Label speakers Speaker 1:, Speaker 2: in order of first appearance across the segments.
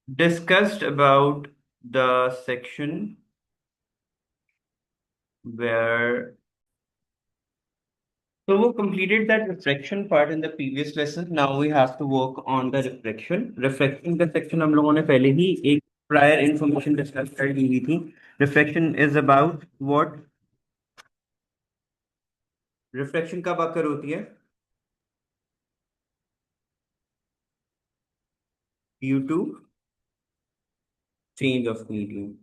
Speaker 1: discussed about the section where so we completed that reflection part in the previous lesson. Now we have to work on the reflection. Reflection का section हम लोगों ने पहले ही एक prior information discuss कर ली हुई थी. Reflection is about what? Reflection कब occur होती है? Due to change of medium.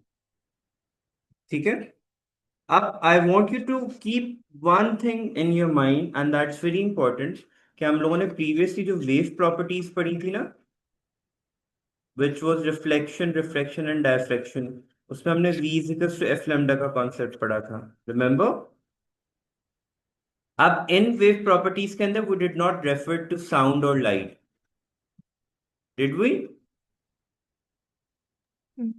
Speaker 1: ठीक है? अब I want you to keep one thing in your mind and that's very important कि हम लोगों ने previously जो wave properties पढ़ी थी ना, which was reflection, refraction and diffraction, उसमें हमने v is equals to f lambda का concept पढ़ा था. Remember? अब इन wave properties के अंदर we did not refer to sound or light. Did we?
Speaker 2: हम्म।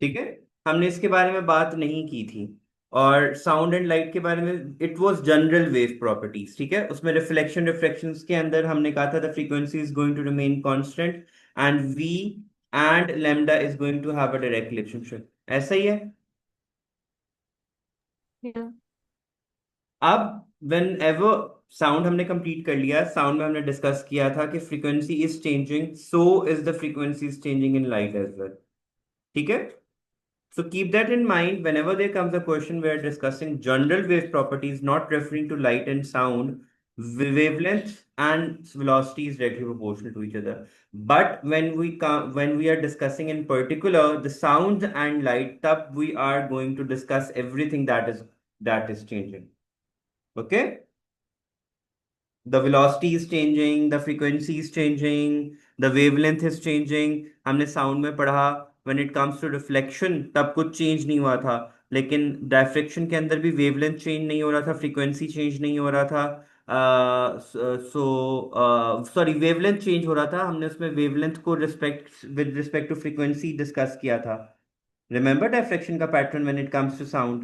Speaker 1: ठीक है, हमने इसके बारे में बात नहीं की थी. और साउंड एंड लाइट के बारे में it was general wave properties. ठीक है, उसमें रिफ्लेक्शन रिफ्रैक्शंस के अंदर हमने कहा था the frequency is going to remain constant and we and lambda is going to have a direct relationship. ऐसा ही है.
Speaker 2: या
Speaker 1: अब वेन एवर साउंड हमने कंप्लीट कर लिया. साउंड में हमने डिस्कस किया था कि frequency is changing, so is the frequency is changing in light as well. ठीक है. So keep that in mind whenever there comes a question where discussing general wave properties, not referring to light and sound, wavelength and velocity is directly proportional to each other. But when we are discussing in particular the sound and light, tab we are going to discuss everything that is changing. Okay? The velocity is changing, the frequency is changing, the wavelength is changing. हमने sound में पढ़ा when it comes to reflection तब कुछ change नहीं हुआ था, लेकिन diffraction के अंदर भी वेवलेंथ चेंज नहीं हो रहा था, फ्रीक्वेंसी चेंज नहीं हो रहा था. सॉरी, वेवलेंथ चेंज हो रहा था. हमने उसमें वेवलेंथ को respect with respect to frequency discuss किया था. रिमेंबर डायफ्रेक्शन का pattern when it comes to sound.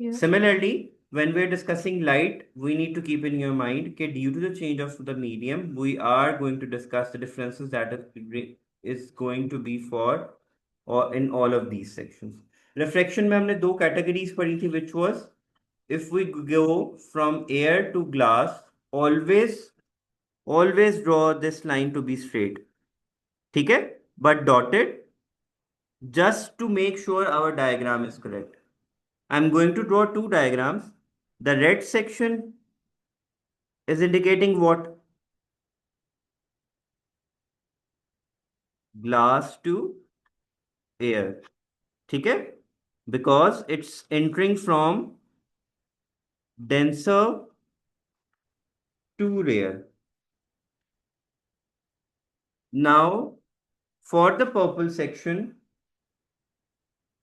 Speaker 2: या
Speaker 1: Similarly, when we're discussing light, we need to keep in your mind that due to the change of the medium, we are going to discuss the differences that is going to be for or in all of these sections. Refraction में हमने दो categories पढ़ी थी, which was if we go from air to glass, always draw this line to be straight. ठीक है? But dotted just to make sure our diagram is correct. I'm going to draw two diagrams. The red section is indicating what? Glass to air. ठीक है? Because it's entering from denser to rare. Now, for the purple section,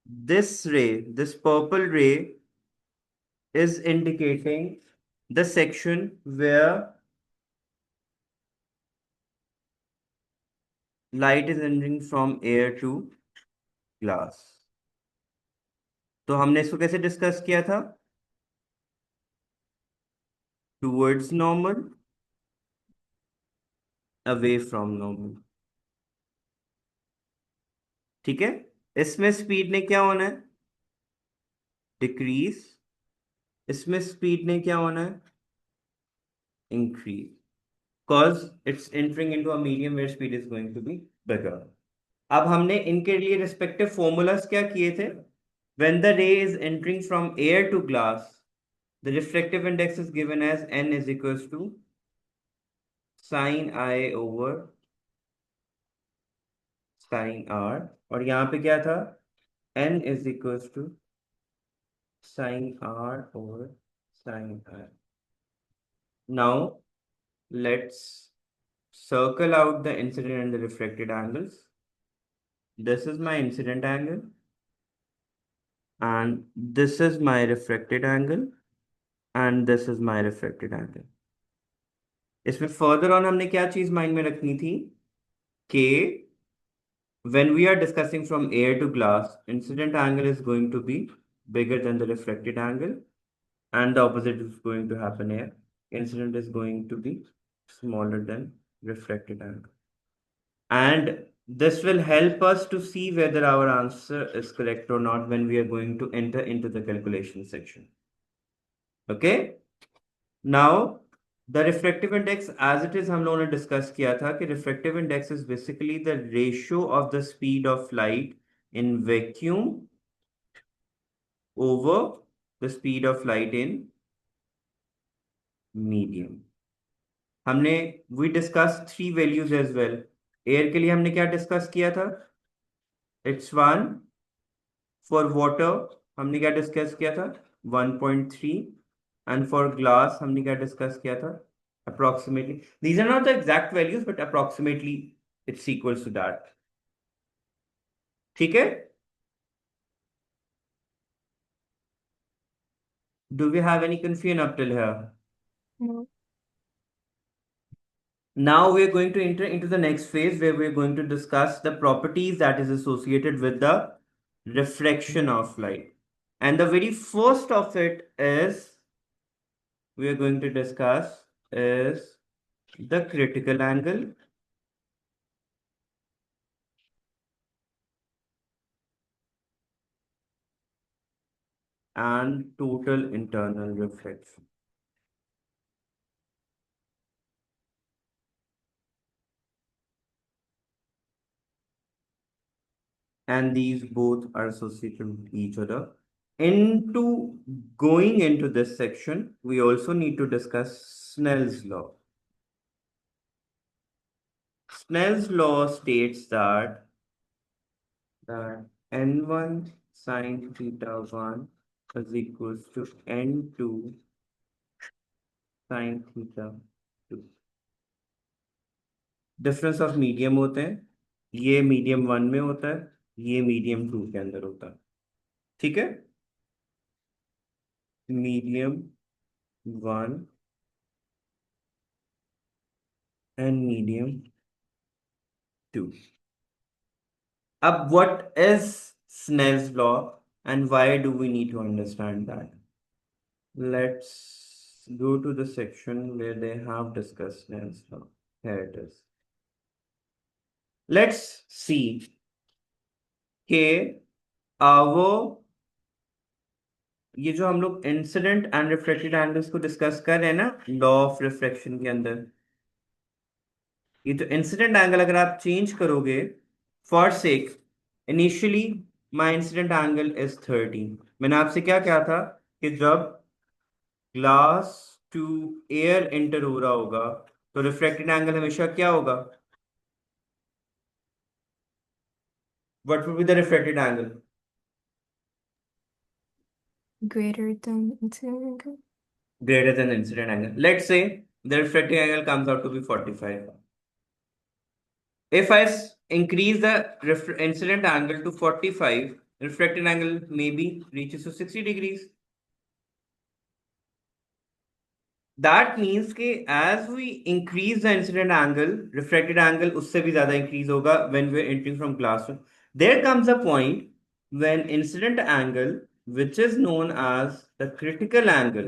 Speaker 1: this purple ray is indicating the section where light is entering from air to glass. तो हमने इसको कैसे discuss किया था? Towards normal, away from normal. ठीक है. इसमें speed ने क्या होना है? डिक्रीज. इसमें स्पीड ने क्या होना है? Increase. cause it's entering into a medium where speed is going to be bigger. अब हमने इनके लिए रिस्पेक्टिव फॉर्मूलाज क्या किए थे? when the ray is entering from air to glass, the refractive index is given as n is equals to sin I over sin R. और यहाँ पे क्या था? n is equals to sin R over sin I. Now let's circle out the incident and the refracted angles. This is my incident angle and this is my refracted angle and this is my refracted angle. इसमें further on हमने क्या चीज mind में रखनी थी कि when we are discussing from air to glass, incident angle is going to be bigger than the refracted angle and the opposite is going to happen here. Incident is going to be smaller than refracted angle. And this will help us to see whether our answer is correct or not when we are going to enter into the calculation section. Okay? Now, the refractive index as it is हम लोगों ने discuss किया था कि refractive index is basically the ratio of the speed of light in vacuum over the speed of light in medium. हमने we discussed three values as well. Air के लिए हमने क्या डिस्कस किया था? H1 फॉर वाटर हमने क्या discuss किया था? 1.3. एंड फॉर ग्लास हमने क्या डिस्कस किया था? Approximately. These are not the exact values, but approximately it's equals to that. ठीक है? Do we have any confusion up till here?
Speaker 2: No.
Speaker 1: Now we are going to enter into the next phase where we are going to discuss the properties that is associated with the refraction of light. And the very first of it is we are going to discuss is the critical angle and total internal reflection. And these both are associated with each other. Into going into this section, we also need to discuss Snell's law. Snell's law states that n1 sine theta 1 is equals to n2 sine theta 2. Difference of medium होते हैं, ये medium 1 में होता है, ये medium 2 के अंदर होता है. ठीक है? Medium 1 and medium 2. Ab, what is Snell's law and why do we need to understand that? Let's go to the section where they have discussed Snell's law. Here it is. Let's see कि our ये जो हम लोग incident and reflected angles को discuss कर रहे हैं ना लॉ ऑफ रिफ्लेक्शन के अंदर, ये तो इंसिडेंट एंगल अगर आप चेंज करोगे for sake initially my incident angle is 30. मैंने आपसे क्या कहा था कि जब ग्लास टू एयर एंटर हो रहा होगा तो रिफ्लेक्टेड एंगल हमेशा क्या होगा? What will be the reflected angle?
Speaker 2: Greater than incident angle.
Speaker 1: Greater than incident angle. Let's say the reflecting angle comes out to be 45. If I increase the incident angle to 45, reflected angle maybe reaches to 60 degrees. That means कि as we increase the incident angle, refracted angle उससे भी ज़्यादा increase होगा when we are entering from glass. There comes a point when incident angle, which is known as the critical angle.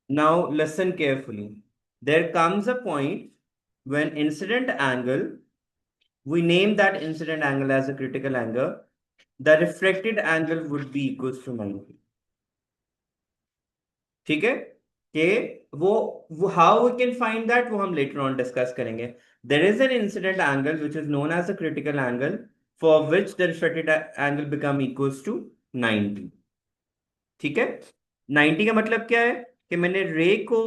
Speaker 1: Now listen carefully. There comes a point when incident angle, we name that incident angle as a critical angle, the refracted angle would be equals to 90. ठीक है? कि वो how we can find that वो हम later on discuss करेंगे. There is an incident angle which is known as a critical angle for which the refracted angle become equals to 90. ठीक है? 90 का मतलब क्या है कि मैंने रे को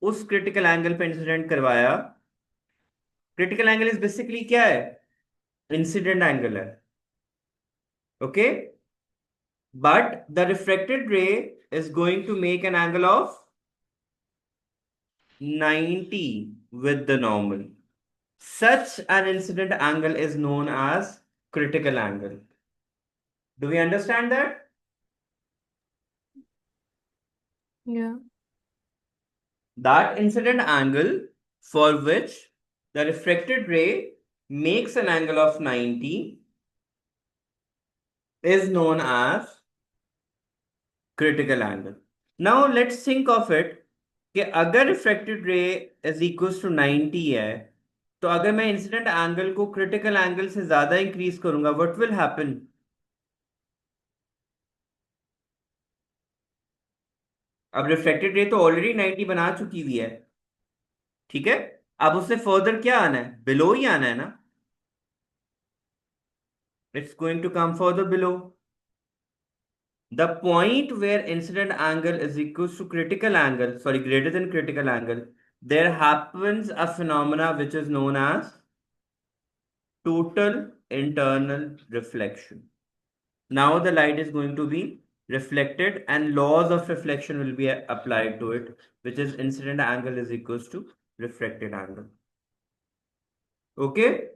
Speaker 1: उस क्रिटिकल एंगल पे इंसिडेंट करवाया. क्रिटिकल एंगल इज बेसिकली क्या है? इंसिडेंट एंगल है. Okay? But the refracted ray is going to make an angle of 90 with the normal. Such an incident angle is known as critical angle. Do we understand that?
Speaker 2: Yeah.
Speaker 1: That incident angle for which the refracted ray makes an angle of 90 is known as critical angle. Now let's think of it कि अगर refracted रे is equal to 90 है, तो अगर मैं incident angle को critical angle से ज्यादा इंक्रीज करूंगा, व्हाट विल हैपन? अब रिफ्रैक्टेड रे तो ऑलरेडी 90 बना चुकी हुई है, ठीक है? अब उससे फर्दर क्या आना है? बिलो ही आना है ना। It's going to come further below the point where incident angle is equal to critical angle, sorry, greater than critical angle. There happens a phenomena which is known as total internal reflection. Now the light is going to be reflected and laws of reflection will be applied to it, which is incident angle is equals to refracted angle. Okay?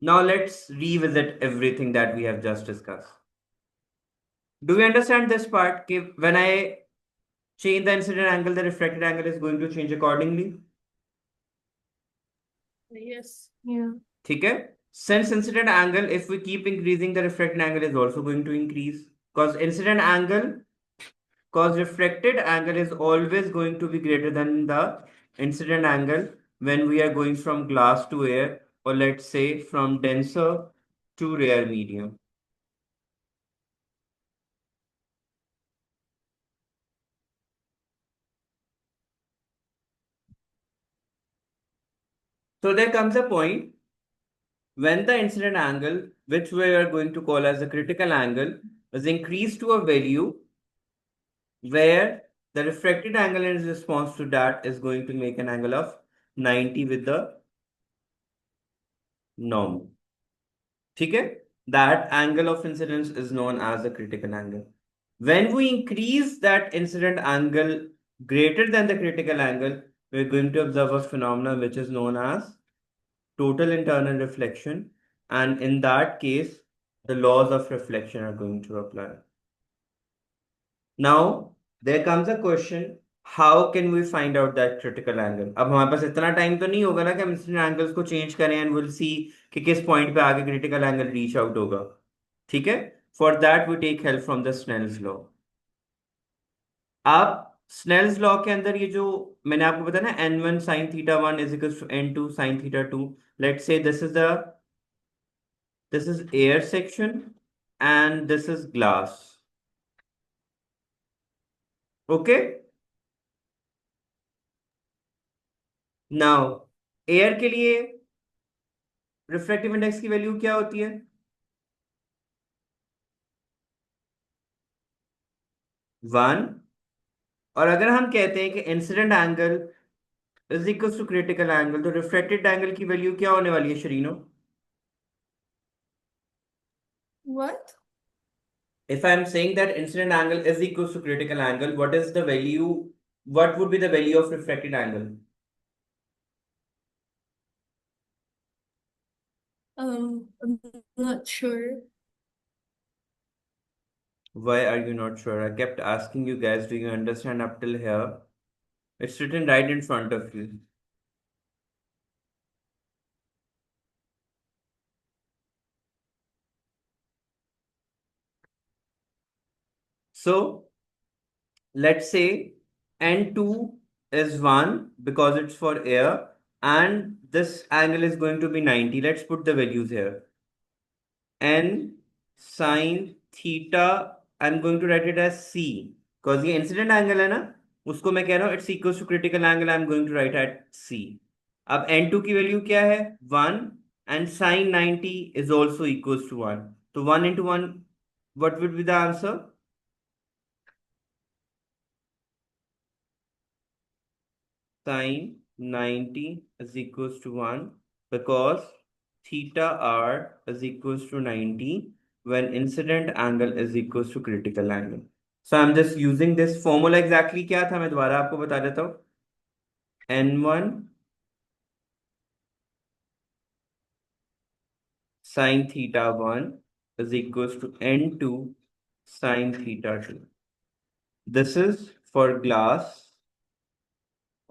Speaker 1: Now let's revisit everything that we have just discussed. Do we understand this part? When I change the incident angle, the refracted angle is going to change accordingly.
Speaker 2: Yes. Yeah.
Speaker 1: ठीक है? Since incident angle, if we keep increasing, the refracted angle is also going to increase. Cause refracted angle is always going to be greater than the incident angle when we are going from glass to air, or let's say from denser to rare medium. So there comes a point when the incident angle, which we are going to call as the critical angle, is increased to a value where the refracted angle in response to that is going to make an angle of 90 with the norm. ठीक है? That angle of incidence is known as the critical angle. When we increase that incident angle greater than the critical angle, we're going to observe a phenomenon which is known as total internal reflection. And in that case, the laws of reflection are going to apply. Now, there comes a question, how can we find out that critical angle? अब हमारे पास इतना time तो नहीं होगा ना कि हम incident angles को चेंज करें एंड विल सी कि किस पॉइंट पे आगे क्रिटिकल एंगल रीच आउट होगा, ठीक है? For that we take help from the Snell's law. आप स्नेल्स लॉ के अंदर ये जो मैंने आपको बताया ना, n1 sin theta 1 is equals to n2 sin theta 2, let's say this is air section and this is glass, okay? Now air के लिए रिफ्रैक्टिव इंडेक्स की वैल्यू क्या होती है? 1। और अगर हम कहते हैं कि incident angle is equal to critical angle, तो रिफ्रैक्टेड एंगल की वैल्यू क्या होने वाली है शरीनो?
Speaker 2: What?
Speaker 1: If I am saying that incident angle is equal to critical angle, what is the value, what would be the value of refracted angle?
Speaker 2: I'm not sure.
Speaker 1: Why are you not sure? I kept asking you guys, do you understand up till here? It's written right in front of you. So let's say n2 is 1 because it's for air, and this angle is going to be 90. Let's put the values here. N sin theta, I'm going to write it as C because ये incident angle है ना, उसको मैं कह रहा हूँ it's equals to critical angle, I'm going to write at C. अब n2 की वैल्यू क्या है? 1, and sin 90 is also equals to 1. तो 1 into 1, what would be the answer? Sin 90 is equals to 1 because theta r is equals to 90 when incident angle is equals to critical angle. So I'm just using this formula. Exactly क्या था मैं दोबारा आपको बता देता हूँ। n1 sin theta 1 is equals to n2 sin theta 2. This is for glass,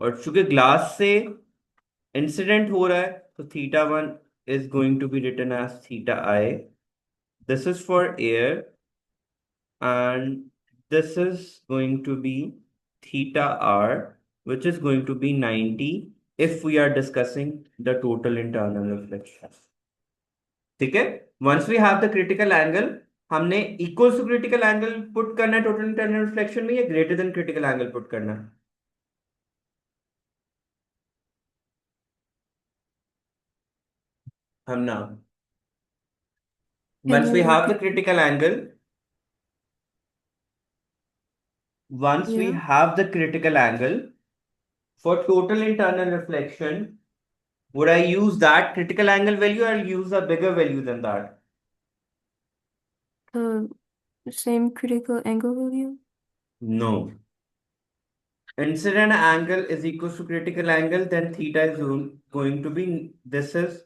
Speaker 1: और चूंकि ग्लास से इंसिडेंट हो रहा है तो theta 1 is going to be written as theta I. This is for air, and this is going to be theta r, which is going to be 90 if we are discussing the total internal reflection. ठीक है? Once we have the critical angle, हमने equals to critical angle put करना है total internal reflection में या greater than critical angle put करना है? हम ना.
Speaker 2: Can
Speaker 1: Once we
Speaker 2: you
Speaker 1: have the
Speaker 2: repeat?
Speaker 1: critical angle, once we
Speaker 2: Yeah.
Speaker 1: have the critical angle for total internal reflection, would I use that critical angle value or use a bigger value than that?
Speaker 2: Uh, same critical angle value?
Speaker 1: No. Incident angle is equals to critical angle, then theta is going to be, this is,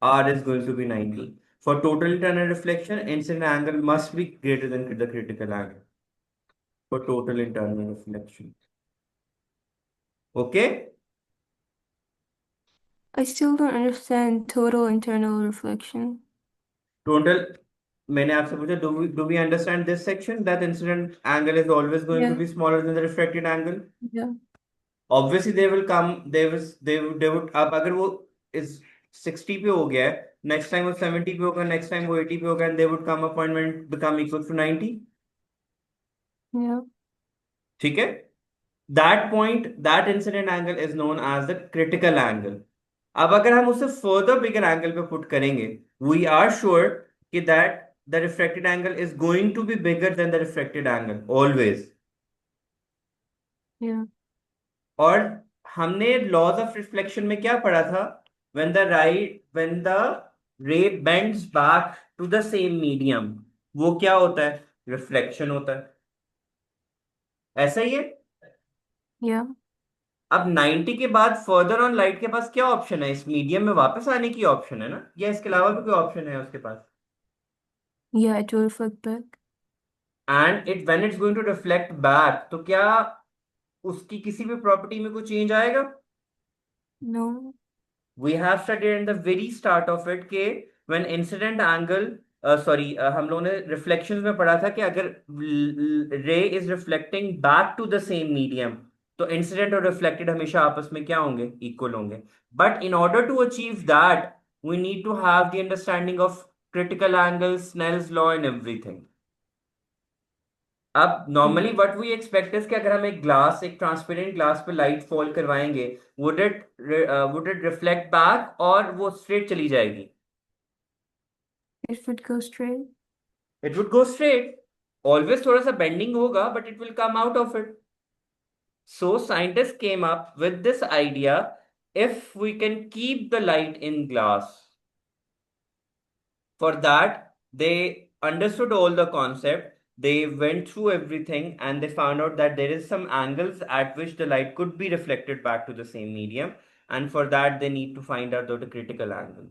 Speaker 1: R is going to be 90. For total internal reflection, incident angle must be greater than the critical angle for total internal reflection. Okay?
Speaker 2: I still don't understand total internal reflection.
Speaker 1: Total, मैंने आपसे पूछा, do we understand this section that incident angle is always going to
Speaker 2: Yeah.
Speaker 1: be smaller than the reflected angle?
Speaker 2: Yeah.
Speaker 1: Obviously they will come, they would, अब अगर वो is 60 पे हो गया है, next time वो 70 पे होगा, next time वो 80 पे होगा, and they would come a point when it become equal to 90.
Speaker 2: Yeah.
Speaker 1: ठीक है? That point, that incident angle is known as the critical angle. अब अगर हम उसे further bigger angle पे put करेंगे, we are sure कि that the refracted angle is going to be bigger than the refracted angle always.
Speaker 2: Yeah.
Speaker 1: और हमने laws of reflection में क्या पढ़ा था? when the ray bends back to the same medium, वो क्या होता है? रिफ्लेक्शन होता है. ऐसा ही है.
Speaker 2: Yeah.
Speaker 1: अब 90 के बाद फर्दर ऑन लाइट के पास क्या ऑप्शन है? इस मीडियम में वापस आने की ऑप्शन है ना, या इसके अलावा भी कोई ऑप्शन है उसके पास?
Speaker 2: Yeah, it will reflect back.
Speaker 1: And it when it's going to reflect back, तो क्या उसकी किसी भी प्रॉपर्टी में कोई चेंज आएगा?
Speaker 2: No.
Speaker 1: We have studied in the very start of it कि when incident angle, sorry, हम लोगों ने reflections में पढ़ा था कि अगर ray is reflecting back to the same medium, तो incident और reflected हमेशा आपस में क्या होंगे? Equal होंगे. But in order to achieve that, we need to have the understanding of critical angles, Snell's law and everything. अब
Speaker 2: Yeah.
Speaker 1: Normally what we expect is कि अगर हम एक ट्रांसपेरेंट ग्लास पे लाइट फॉल करवाएंगे, वुड इट रिफ्लेक्ट बैक और वो straight चली जाएगी?
Speaker 2: It would go straight.
Speaker 1: It would go straight. Always थोड़ा सा बेंडिंग होगा, but it will come out of it. So scientist came up with this idea, if we can keep the light in glass. For that, they understood all the concept. They went through everything and they found out that there is some angles at which the light could be reflected back to the same medium. And for that, they need to find out the critical angle.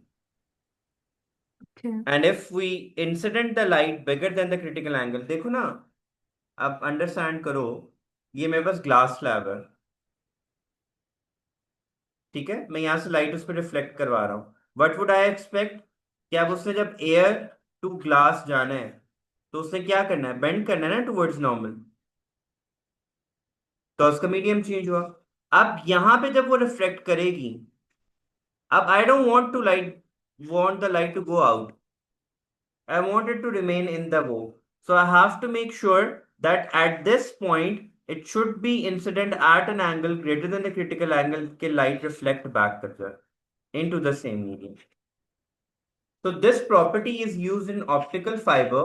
Speaker 2: Okay.
Speaker 1: And if we incident the light bigger than the critical angle, देखो ना, आप understand करो, ये मेरे पास glass slab है. ठीक है, मैं यहां से लाइट उस पर रिफ्लेक्ट करवा रहा हूँ. वट वुड आई एक्सपेक्ट कि अब उसने जब एयर टू ग्लास जाना है, तो उसने क्या करना है? बेंड करना है ना टुवर्ड्स नॉर्मल. तो उसका मीडियम चेंज हुआ. अब यहां पे जब वो रिफ्लेक्ट करेगी, अब I don't want the light to go out. I want it to remain in the bow. So I have to make sure that at this point it should be incident at an angle greater than the critical angle के light reflect back कर जाए into the same medium. So this property is used in optical fiber,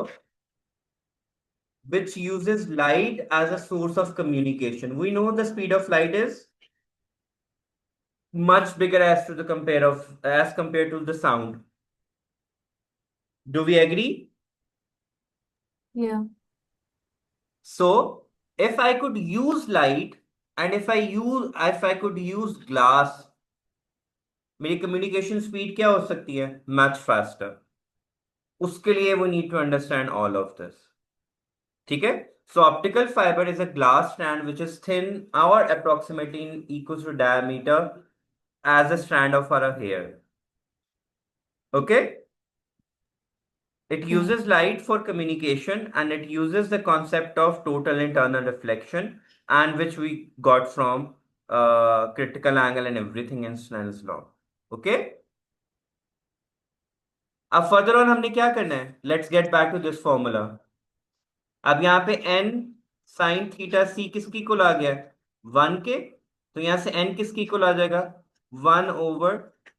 Speaker 1: which uses light as a source of communication. We know the speed of light is much bigger as compared to the sound. Do we agree?
Speaker 2: Yeah.
Speaker 1: So if I could use light and if I could use glass, मेरी communication speed क्या हो सकती है? Much faster. उसके लिए we need to understand all of this. ठीक है? So optical fiber is a glass strand which is thin or approximately equals to diameter as a strand of our hair. Okay? It
Speaker 2: Okay.
Speaker 1: uses light for communication and it uses the concept of total internal reflection, and which we got from critical angle and everything in Snell's law. Okay? अब further on हमने क्या करना है? Let's get back to this formula. अब यहाँ पे n sine theta c किसकी equal आ गया? 1 के. तो यहाँ से n किसकी इक्वल आ जाएगा? 1 over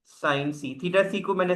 Speaker 1: sine c. Theta c को मैंने